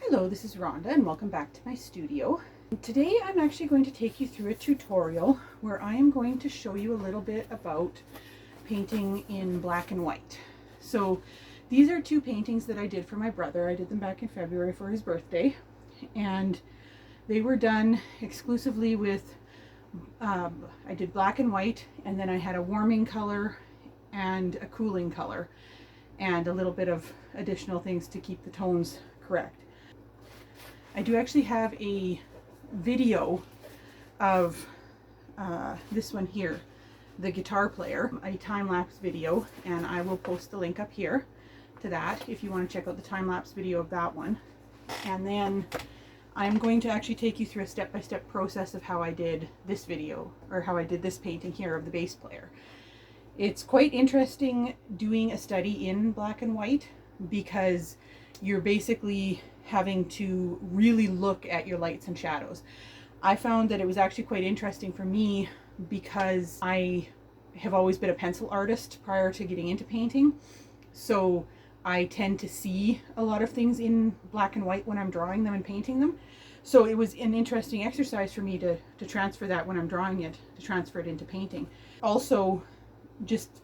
Hello, this is Rhonda and welcome back to my studio. Today I'm actually going to take you through a tutorial where I am going to show you a little bit about painting in black and white. So these are two paintings that I did for my brother. I did them back in February for his birthday, and they were done exclusively with, I did black and white, and then I had a warming color and a cooling color and a little bit of additional things to keep the tones correct. I do actually have a video of this one here, the guitar player, a time-lapse video, and I will post the link up here to that if you want to check out the time-lapse video of that one. And then I'm going to actually take you through a step-by-step process of how I did this video, or how I did this painting here of the bass player. It's quite interesting doing a study in black and white because you're basically having to really look at your lights and shadows. I found that it was actually quite interesting for me because I have always been a pencil artist prior to getting into painting. So I tend to see a lot of things in black and white when I'm drawing them and painting them. So it was an interesting exercise for me to transfer that when I'm drawing it, to transfer it into painting. Also, just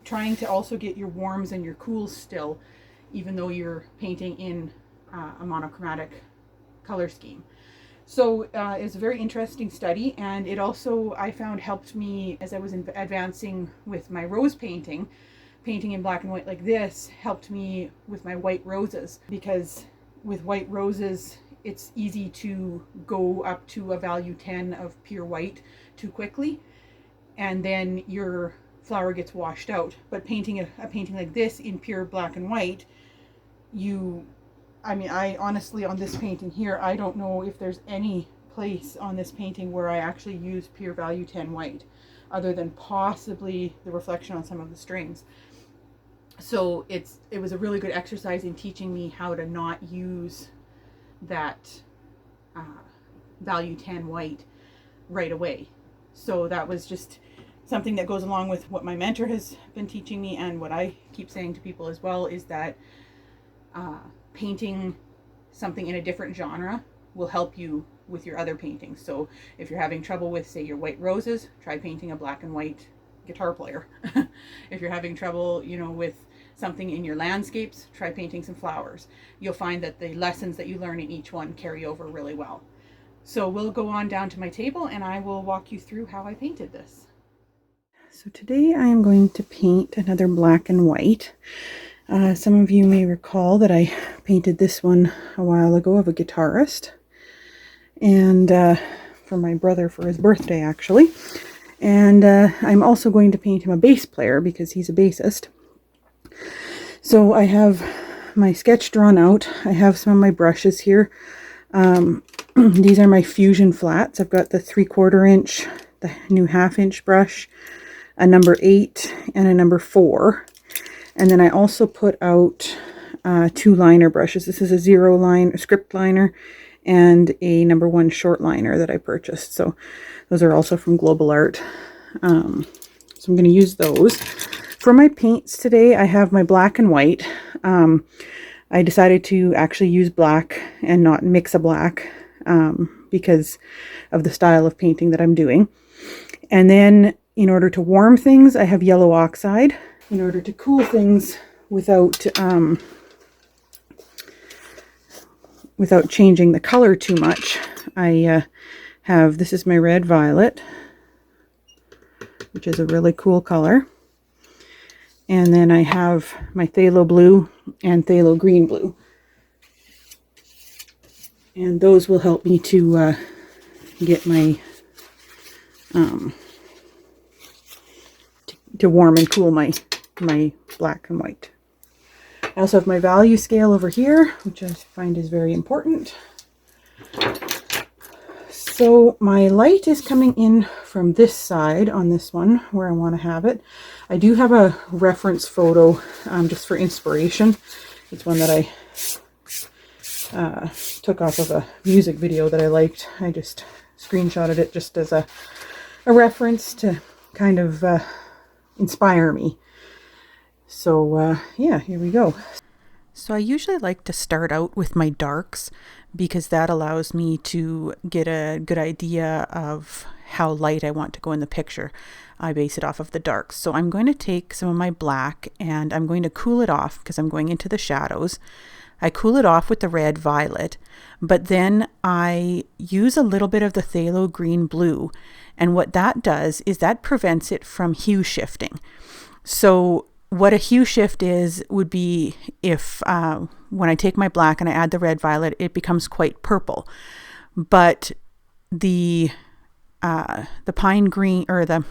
trying to also get your warms and your cools still, even though you're painting in a monochromatic color scheme. So it's a very interesting study, and it also, I found, helped me as I was advancing with my rose painting. Painting in black and white like this helped me with my white roses, because with white roses it's easy to go up to a value 10 of pure white too quickly, and then your flower gets washed out. But painting a painting like this in pure black and white, I honestly, on this painting here, I don't know if there's any place on this painting where I actually use pure value 10 white, other than possibly the reflection on some of the strings. So it was a really good exercise in teaching me how to not use that value 10 white right away. So that was just something that goes along with what my mentor has been teaching me, and what I keep saying to people as well, is that painting something in a different genre will help you with your other paintings. So if you're having trouble with, say, your white roses, try painting a black and white guitar player. If you're having trouble, with something in your landscapes, try painting some flowers. You'll find that the lessons that you learn in each one carry over really well. So we'll go on down to my table and I will walk you through how I painted this. So today I am going to paint another black and white. Some of you may recall that I painted this one a while ago of a guitarist, and for my brother for his birthday actually. And I'm also going to paint him a bass player because he's a bassist. So I have my sketch drawn out. I have some of my brushes here. These are my fusion flats. I've got the 3/4 inch, the new 1/2 inch brush, a number 8 and a number 4. And then I also put out 2 liner brushes. This is a 0 line script liner and a number 1 short liner that I purchased. So those are also from Global Art. So I'm going to use those. For my paints today, I have my black and white. I decided to actually use black and not mix a black because of the style of painting that I'm doing. And then in order to warm things, I have yellow oxide. In order to cool things without changing the color too much, I have, this is my red violet, which is a really cool color. And then I have my phthalo blue and phthalo green blue. And those will help me to get my, to warm and cool my black and white. I also have my value scale over here, which I find is very important. So my light is coming in from this side on this one where I want to have it. I do have a reference photo just for inspiration. It's one that I took off of a music video that I liked. I just screenshotted it just as a reference to kind of inspire me. So yeah, here we go. So I usually like to start out with my darks because that allows me to get a good idea of how light I want to go in the picture. I base it off of the darks. So I'm going to take some of my black and I'm going to cool it off because I'm going into the shadows. I cool it off with the red violet, but then I use a little bit of the phthalo green blue. And what that does is that prevents it from hue shifting. So what a hue shift would be if when I take my black and I add the red violet, it becomes quite purple. But the pine green or the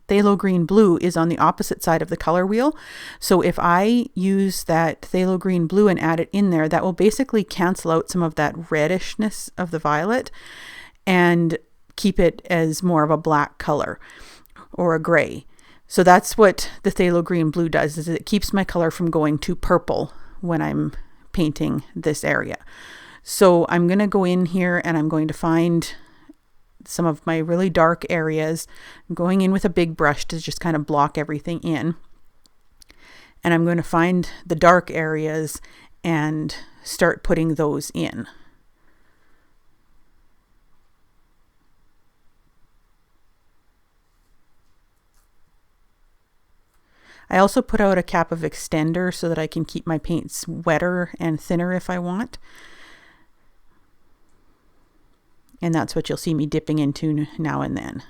phthalo green blue is on the opposite side of the color wheel. So if I use that phthalo green blue and add it in there, that will basically cancel out some of that reddishness of the violet and keep it as more of a black color or a gray. So that's what the phthalo green blue does, is it keeps my color from going too purple when I'm painting this area. So I'm going to go in here and I'm going to find some of my really dark areas. I'm going in with a big brush to just kind of block everything in. And I'm going to find the dark areas and start putting those in. I also put out a cap of extender so that I can keep my paints wetter and thinner if I want. And that's what you'll see me dipping into now and then.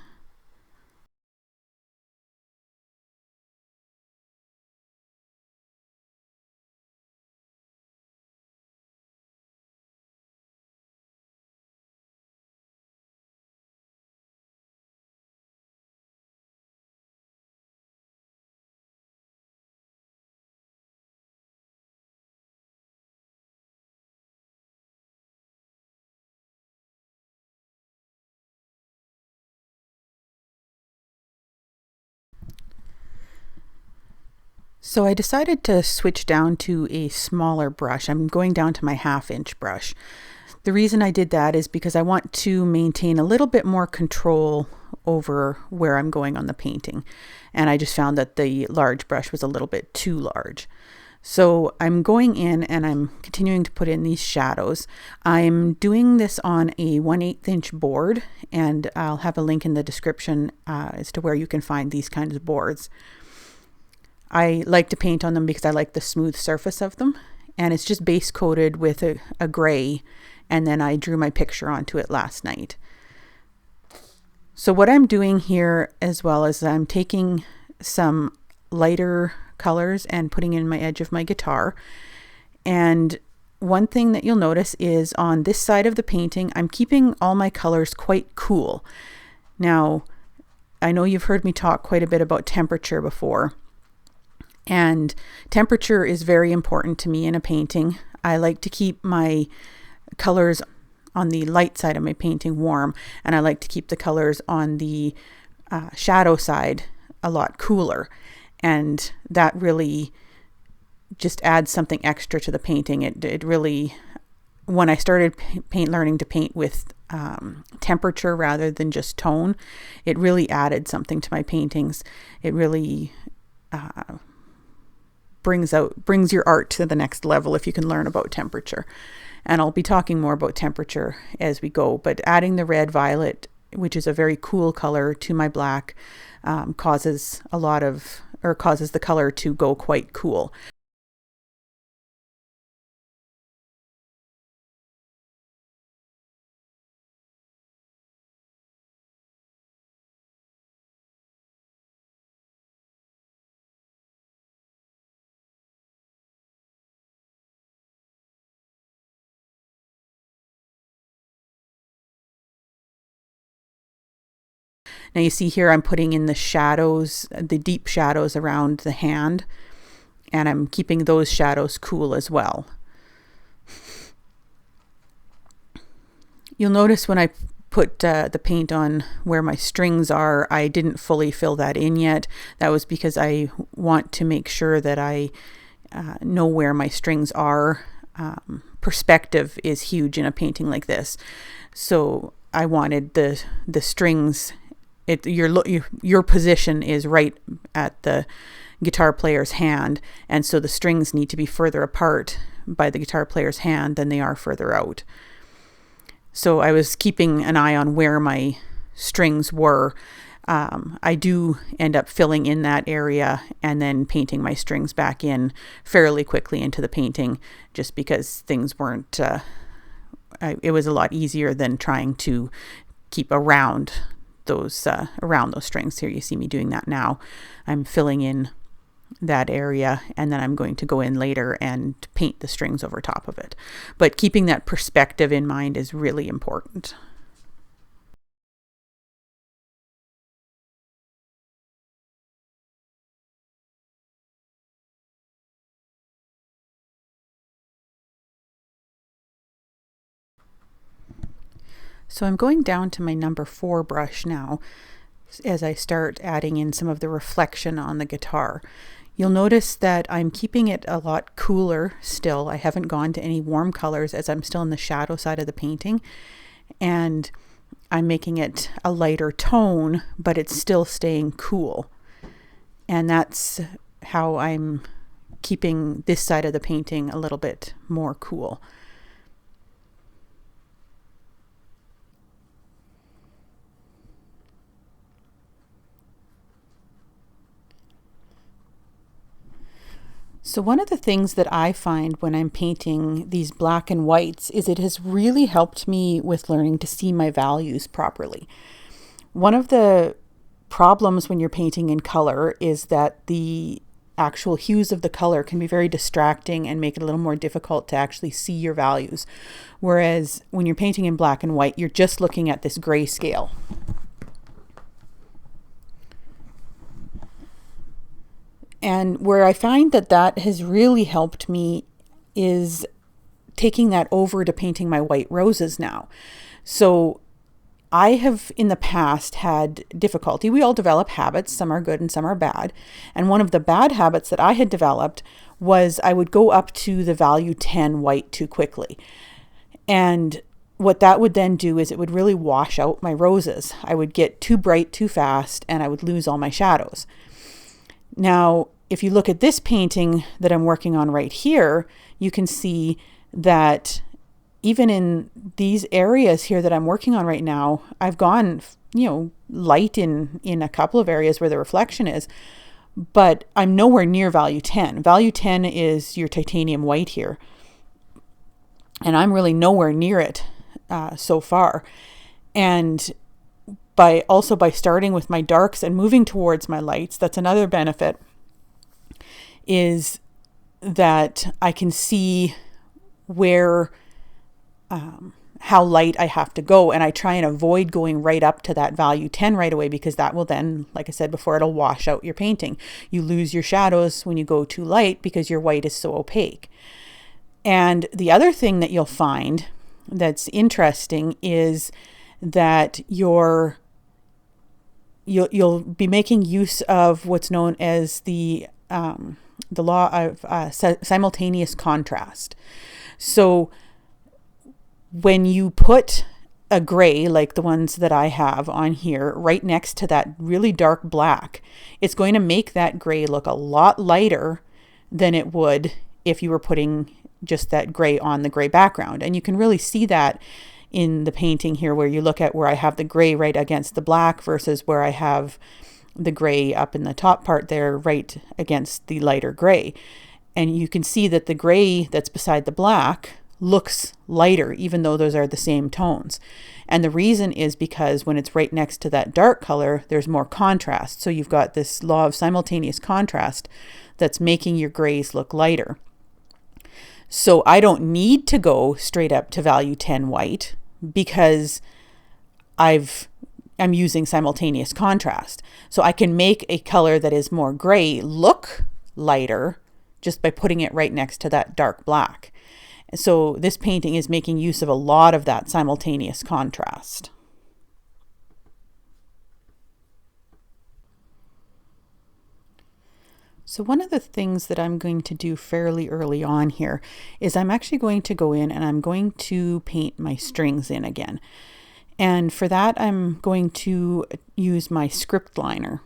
So I decided to switch down to a smaller brush. I'm going down to my 1/2 inch brush. The reason I did that is because I want to maintain a little bit more control over where I'm going on the painting. And I just found that the large brush was a little bit too large. So I'm going in and I'm continuing to put in these shadows. I'm doing this on a 1/8 inch board, and I'll have a link in the description as to where you can find these kinds of boards. I like to paint on them because I like the smooth surface of them, and it's just base coated with a gray, and then I drew my picture onto it last night. So what I'm doing here as well is I'm taking some lighter colors and putting in my edge of my guitar. And one thing that you'll notice is on this side of the painting, I'm keeping all my colors quite cool. Now, I know you've heard me talk quite a bit about temperature before. And temperature is very important to me in a painting. I like to keep my colors on the light side of my painting warm, and I like to keep the colors on the shadow side a lot cooler. And that really just adds something extra to the painting. It really, when I started learning to paint with temperature rather than just tone, it really added something to my paintings. It really brings your art to the next level if you can learn about temperature. And I'll be talking more about temperature as we go, but adding the red violet, which is a very cool color, to my black causes the color to go quite cool. Now you see here I'm putting in the shadows, the deep shadows around the hand, and I'm keeping those shadows cool as well. You'll notice when I put the paint on where my strings are, I didn't fully fill that in yet. That was because I want to make sure that I know where my strings are. Perspective is huge in a painting like this. So I wanted the strings, your position is right at the guitar player's hand, and so the strings need to be further apart by the guitar player's hand than they are further out. So I was keeping an eye on where my strings were. I do end up filling in that area and then painting my strings back in fairly quickly into the painting, just because things weren't, it was a lot easier than trying to keep around those strings. Here you see me doing that now. I'm filling in that area, and then I'm going to go in later and paint the strings over top of it. But keeping that perspective in mind is really important. So I'm going down to my number 4 brush now as I start adding in some of the reflection on the guitar. You'll notice that I'm keeping it a lot cooler still. I haven't gone to any warm colors as I'm still in the shadow side of the painting. And I'm making it a lighter tone, but it's still staying cool. And that's how I'm keeping this side of the painting a little bit more cool. So one of the things that I find when I'm painting these black and whites is it has really helped me with learning to see my values properly. One of the problems when you're painting in color is that the actual hues of the color can be very distracting and make it a little more difficult to actually see your values. Whereas when you're painting in black and white, you're just looking at this grayscale. And where I find that that has really helped me is taking that over to painting my white roses now. So I have in the past had difficulty. We all develop habits. Some are good and some are bad. And one of the bad habits that I had developed was I would go up to the value 10 white too quickly. And what that would then do is it would really wash out my roses. I would get too bright too fast and I would lose all my shadows. Now, if you look at this painting that I'm working on right here, you can see that even in these areas here that I'm working on right now, I've gone, light in a couple of areas where the reflection is, but I'm nowhere near value 10. Value 10 is your titanium white here, and I'm really nowhere near it so far. And by starting with my darks and moving towards my lights, that's another benefit, is that I can see where, how light I have to go. And I try and avoid going right up to that value 10 right away, because that will then, like I said before, it'll wash out your painting. You lose your shadows when you go too light because your white is so opaque. And the other thing that you'll find that's interesting is that you'll be making use of what's known as the law of simultaneous contrast. So when you put a gray, like the ones that I have on here, right next to that really dark black, it's going to make that gray look a lot lighter than it would if you were putting just that gray on the gray background. And you can really see that in the painting here, where you look at where I have the gray right against the black versus where I have the gray up in the top part there right against the lighter gray. And you can see that the gray that's beside the black looks lighter, even though those are the same tones. And the reason is because when it's right next to that dark color, there's more contrast. So you've got this law of simultaneous contrast that's making your grays look lighter. So I don't need to go straight up to value 10 white because I'm using simultaneous contrast. So I can make a color that is more gray look lighter just by putting it right next to that dark black. So this painting is making use of a lot of that simultaneous contrast. So one of the things that I'm going to do fairly early on here is I'm actually going to go in and I'm going to paint my strings in again. And for that, I'm going to use my script liner.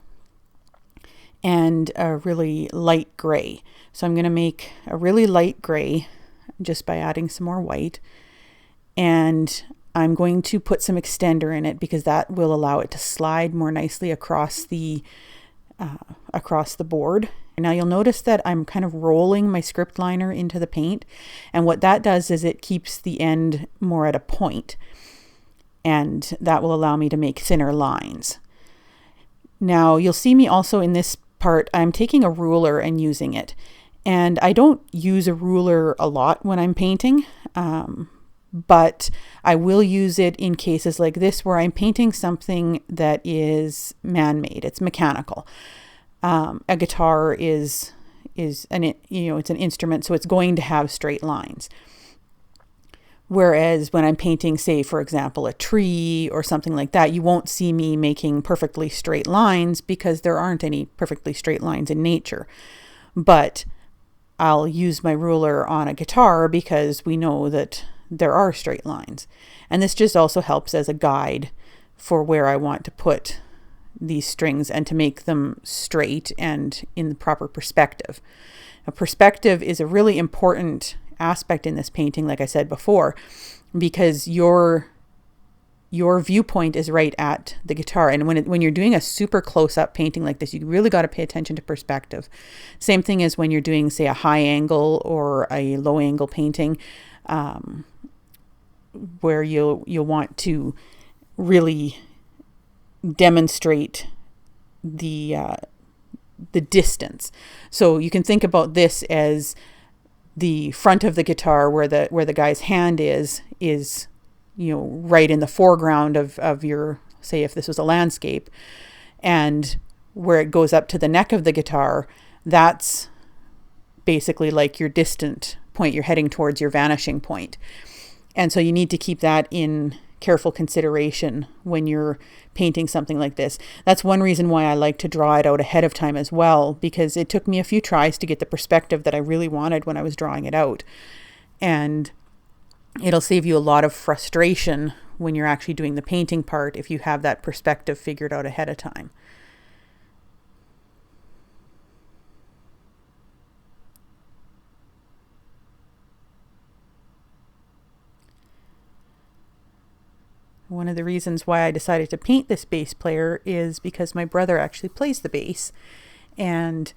and a really light gray. So I'm going to make a really light gray just by adding some more white. And I'm going to put some extender in it because that will allow it to slide more nicely across the board. And now you'll notice that I'm kind of rolling my script liner into the paint. And what that does is it keeps the end more at a point. And that will allow me to make thinner lines. Now you'll see me also in this part, I'm taking a ruler and using it. And I don't use a ruler a lot when I'm painting, but I will use it in cases like this where I'm painting something that is man-made. It's mechanical. A guitar it's an instrument, so it's going to have straight lines. Whereas when I'm painting, say, for example, a tree or something like that, you won't see me making perfectly straight lines because there aren't any perfectly straight lines in nature. But I'll use my ruler on a guitar because we know that there are straight lines. And this just also helps as a guide for where I want to put these strings and to make them straight and in the proper perspective. A perspective is a really important aspect in this painting, like I said before, because your viewpoint is right at the guitar. And when you're doing a super close-up painting like this, you really got to pay attention to perspective. Same thing as when you're doing, say, a high angle or a low angle painting, where you'll want to really demonstrate the distance. So you can think about this as the front of the guitar where the guy's hand is right in the foreground of your, say if this was a landscape, and where it goes up to the neck of the guitar, that's basically like your distant point. You're heading towards your vanishing point. And so you need to keep that in careful consideration when you're painting something like this. That's one reason why I like to draw it out ahead of time as well, because it took me a few tries to get the perspective that I really wanted when I was drawing it out. And it'll save you a lot of frustration when you're actually doing the painting part if you have that perspective figured out ahead of time. One of the reasons why I decided to paint this bass player is because my brother actually plays the bass, and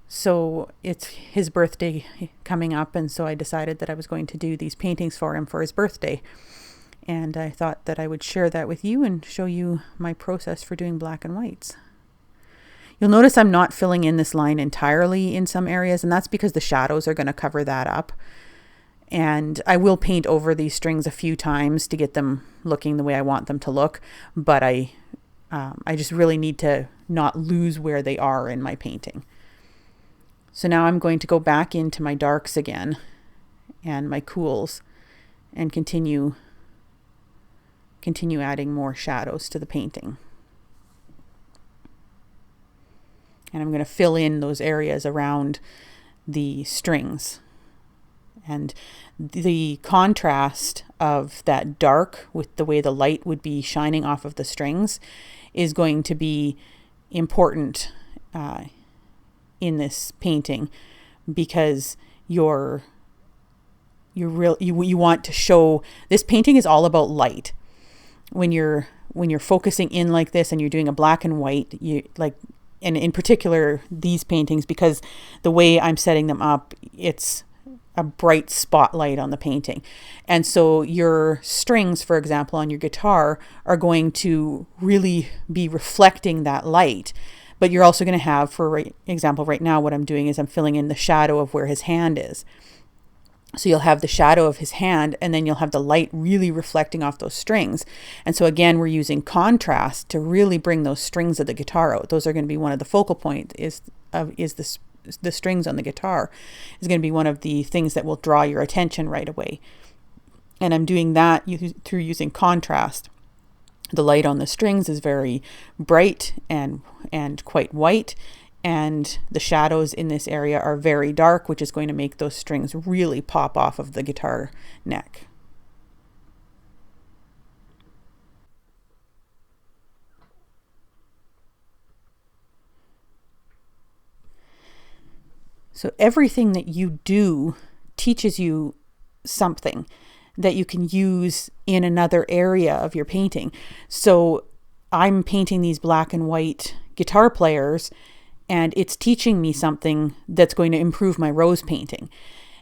so it's his birthday coming up, and so I decided that I was going to do these paintings for him for his birthday. And I thought that I would share that with you and show you my process for doing black and whites. You'll notice I'm not filling in this line entirely in some areas, and that's because the shadows are going to cover that up. And I will paint over these strings a few times to get them looking the way I want them to look, but I just really need to not lose where they are in my painting. So now I'm going to go back into my darks again and my cools and continue adding more shadows to the painting. And I'm going to fill in those areas around the strings. And the contrast of that dark with the way the light would be shining off of the strings is going to be important in this painting, because you want to show this painting is all about light. When you're focusing in like this and you're doing a black and white, and in particular these paintings, because the way I'm setting them up, it's a bright spotlight on the painting. And so your strings, for example, on your guitar are going to really be reflecting that light. But you're also going to have, for example, right now what I'm doing is I'm filling in the shadow of where his hand is. So you'll have the shadow of his hand, and then you'll have the light really reflecting off those strings. And so again, we're using contrast to really bring those strings of the guitar out. Those are going to be one of the focal point is the strings on the guitar is going to be one of the things that will draw your attention right away. And I'm doing that through using contrast. The light on the strings is very bright and quite white, and the shadows in this area are very dark, which is going to make those strings really pop off of the guitar neck. So everything that you do teaches you something that you can use in another area of your painting. So I'm painting these black and white guitar players, and it's teaching me something that's going to improve my rose painting.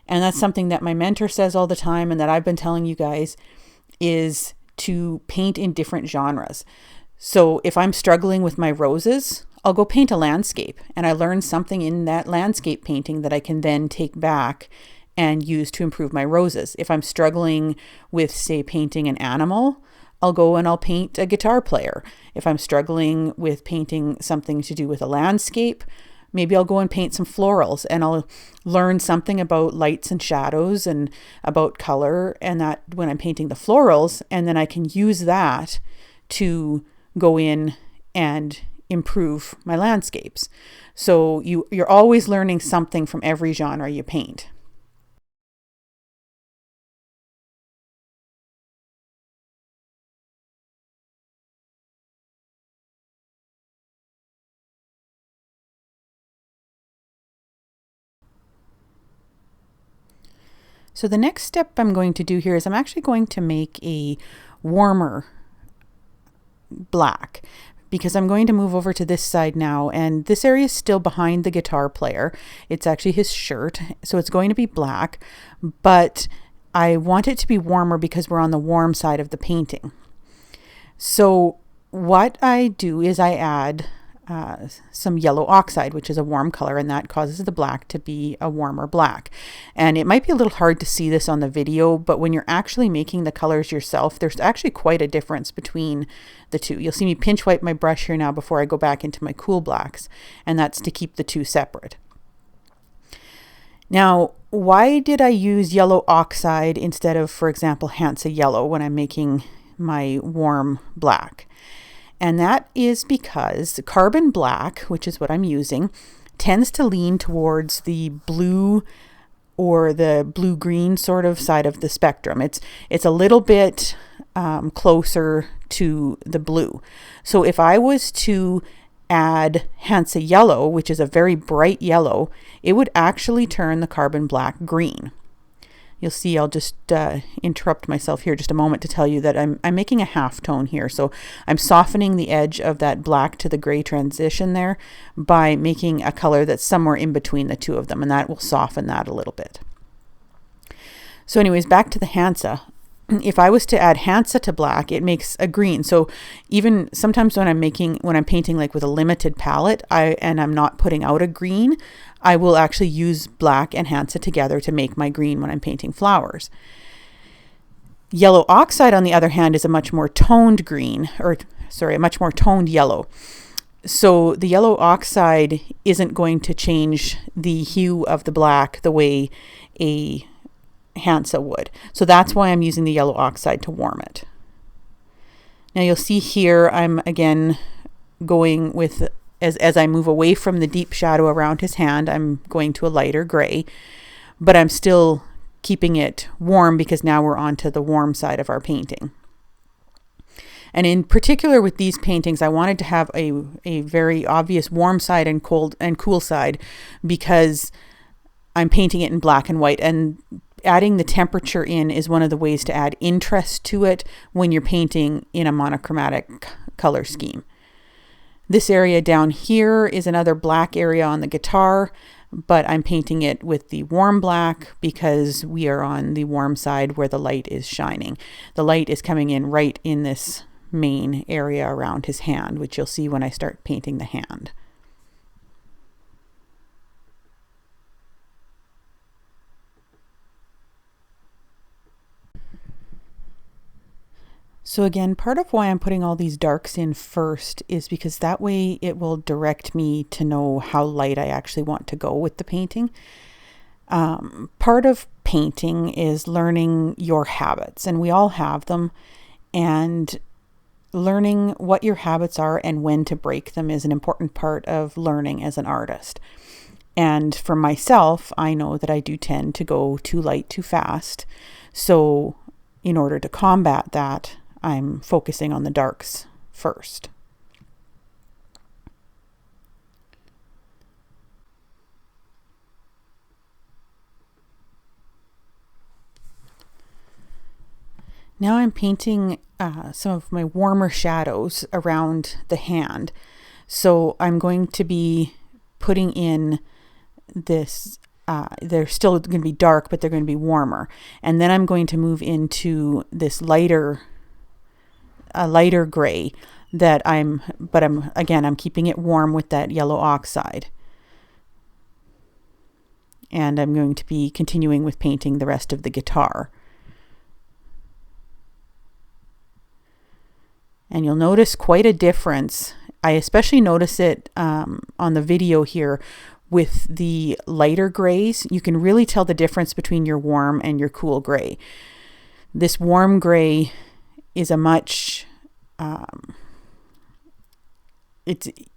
And that's something that my mentor says all the time, and that I've been telling you guys, is to paint in different genres. So if I'm struggling with my roses, I'll go paint a landscape, and I learn something in that landscape painting that I can then take back and use to improve my roses. If I'm struggling with, say, painting an animal, I'll go and I'll paint a guitar player. If I'm struggling with painting something to do with a landscape, maybe I'll go and paint some florals, and I'll learn something about lights and shadows and about color, and that when I'm painting the florals, and then I can use that to go in and improve my landscapes. So you're always learning something from every genre you paint. So the next step I'm going to do here is I'm actually going to make a warmer black, because I'm going to move over to this side now, and this area is still behind the guitar player. It's actually his shirt, so it's going to be black, but I want it to be warmer because we're on the warm side of the painting. So what I do is I add some yellow oxide, which is a warm color, and that causes the black to be a warmer black. And it might be a little hard to see this on the video, but when you're actually making the colors yourself, there's actually quite a difference between the two. You'll see me pinch wipe my brush here now before I go back into my cool blacks, and that's to keep the two separate. Now, why did I use yellow oxide instead of, for example, Hansa yellow when I'm making my warm black? And that is because carbon black, which is what I'm using, tends to lean towards the blue or the blue-green sort of side of the spectrum. It's a little bit closer to the blue. So if I was to add Hansa yellow, which is a very bright yellow, it would actually turn the carbon black green. You'll see I'll just interrupt myself here just a moment to tell you that I'm making a half tone here. So I'm softening the edge of that black to the gray transition there by making a color that's somewhere in between the two of them, and that will soften that a little bit. So anyways, back to the Hansa. If I was to add Hansa to black, it makes a green. So even sometimes when I'm painting like with a limited palette, and I'm not putting out a green, I will actually use black and Hansa together to make my green when I'm painting flowers. Yellow oxide, on the other hand, is a much more toned green, a much more toned yellow. So the yellow oxide isn't going to change the hue of the black the way a Hansa would. So that's why I'm using the yellow oxide to warm it. Now you'll see here I'm again going with, as I move away from the deep shadow around his hand, I'm going to a lighter gray, but I'm still keeping it warm because now we're onto the warm side of our painting. And in particular with these paintings, I wanted to have a very obvious warm side and cool side because I'm painting it in black and white, and adding the temperature in is one of the ways to add interest to it when you're painting in a monochromatic color scheme. This area down here is another black area on the guitar, but I'm painting it with the warm black because we are on the warm side where the light is shining. The light is coming in right in this main area around his hand, which you'll see when I start painting the hand. So again, part of why I'm putting all these darks in first is because that way it will direct me to know how light I actually want to go with the painting. Part of painting is learning your habits, and we all have them, and learning what your habits are and when to break them is an important part of learning as an artist. And for myself, I know that I do tend to go too light too fast. So in order to combat that, I'm focusing on the darks first. Now I'm painting some of my warmer shadows around the hand. So I'm going to be putting in this, they're still going to be dark, but they're going to be warmer. And then I'm going to move into this lighter gray that I'm keeping it warm with that yellow oxide. And I'm going to be continuing with painting the rest of the guitar. And you'll notice quite a difference. I especially notice it on the video here with the lighter grays. You can really tell the difference between your warm and your cool gray. This warm gray is a much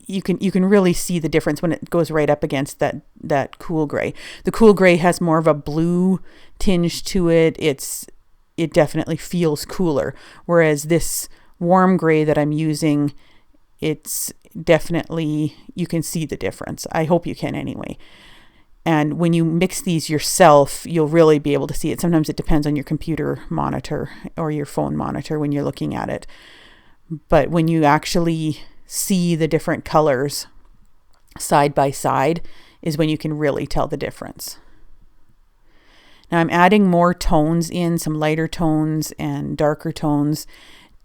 you can really see the difference when it goes right up against that cool gray. The cool gray has more of a blue tinge to it. It definitely feels cooler, whereas this warm gray that I'm using, it's definitely, you can see the difference. I hope you can anyway. And when you mix these yourself, you'll really be able to see it. Sometimes it depends on your computer monitor or your phone monitor when you're looking at it. But when you actually see the different colors side by side is when you can really tell the difference. Now I'm adding more tones in, some lighter tones and darker tones,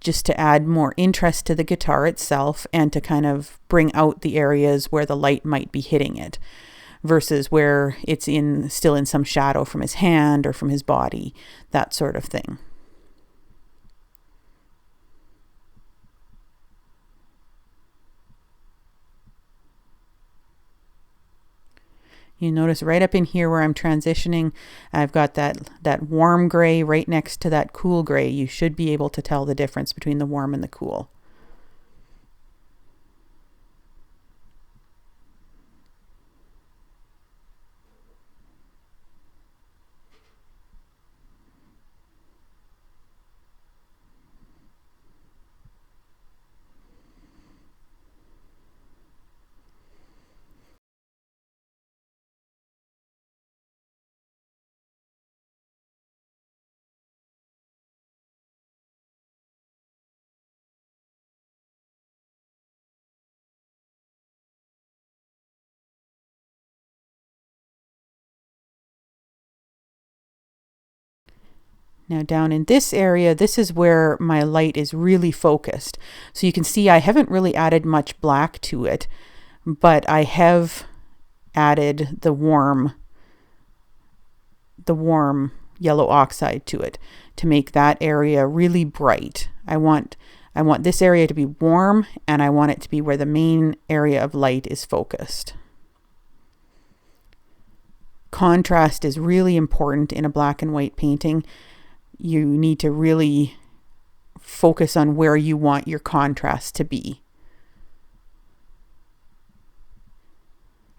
just to add more interest to the guitar itself and to kind of bring out the areas where the light might be hitting it versus where it's still in some shadow from his hand or from his body, that sort of thing. You notice right up in here where I'm transitioning, I've got that warm gray right next to that cool gray. You should be able to tell the difference between the warm and the cool. Now down in this area, this is where my light is really focused. So you can see I haven't really added much black to it, but I have added the warm yellow oxide to it to make that area really bright. I want this area to be warm, and I want it to be where the main area of light is focused. Contrast is really important in a black and white painting. You need to really focus on where you want your contrast to be.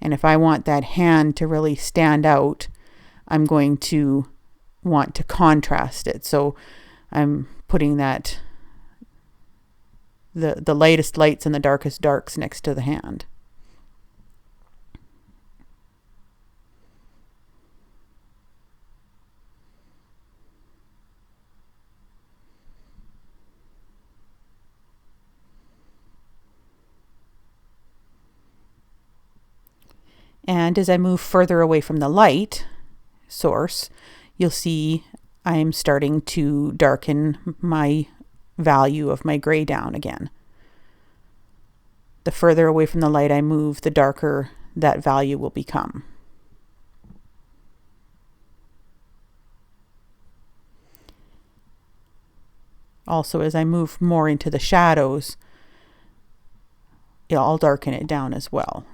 And if I want that hand to really stand out, I'm going to want to contrast it. So I'm putting the lightest lights and the darkest darks next to the hand. And as I move further away from the light source, you'll see I'm starting to darken my value of my gray down again. The further away from the light I move, the darker that value will become. Also, as I move more into the shadows, I'll darken it down as well.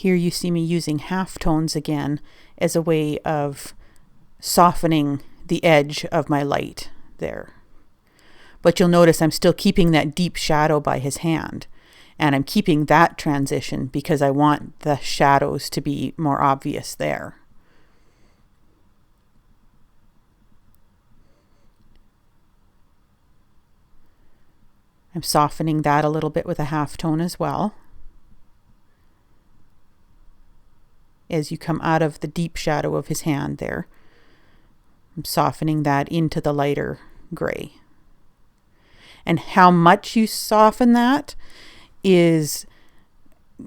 Here you see me using halftones again as a way of softening the edge of my light there. But you'll notice I'm still keeping that deep shadow by his hand. And I'm keeping that transition because I want the shadows to be more obvious there. I'm softening that a little bit with a halftone as well. As you come out of the deep shadow of his hand there, I'm softening that into the lighter gray. And how much you soften that is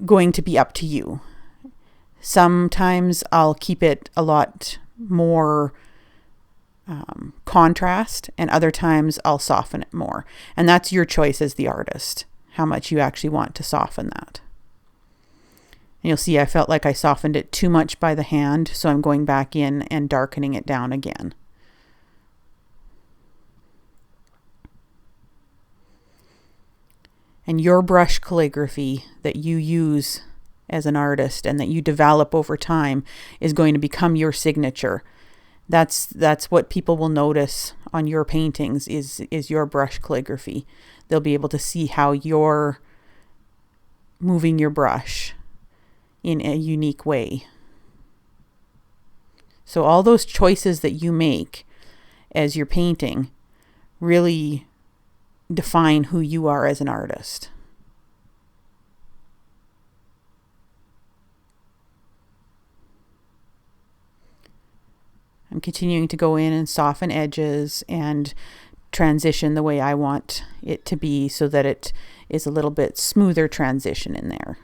going to be up to you. Sometimes I'll keep it a lot more contrast, and other times I'll soften it more. And that's your choice as the artist, how much you actually want to soften that. And you'll see I felt like I softened it too much by the hand, so I'm going back in and darkening it down again. And your brush calligraphy that you use as an artist and that you develop over time is going to become your signature. That's what people will notice on your paintings is your brush calligraphy. They'll be able to see how you're moving your brush in a unique way. So all those choices that you make as you're painting really define who you are as an artist. I'm continuing to go in and soften edges and transition the way I want it to be so that it is a little bit smoother transition in there.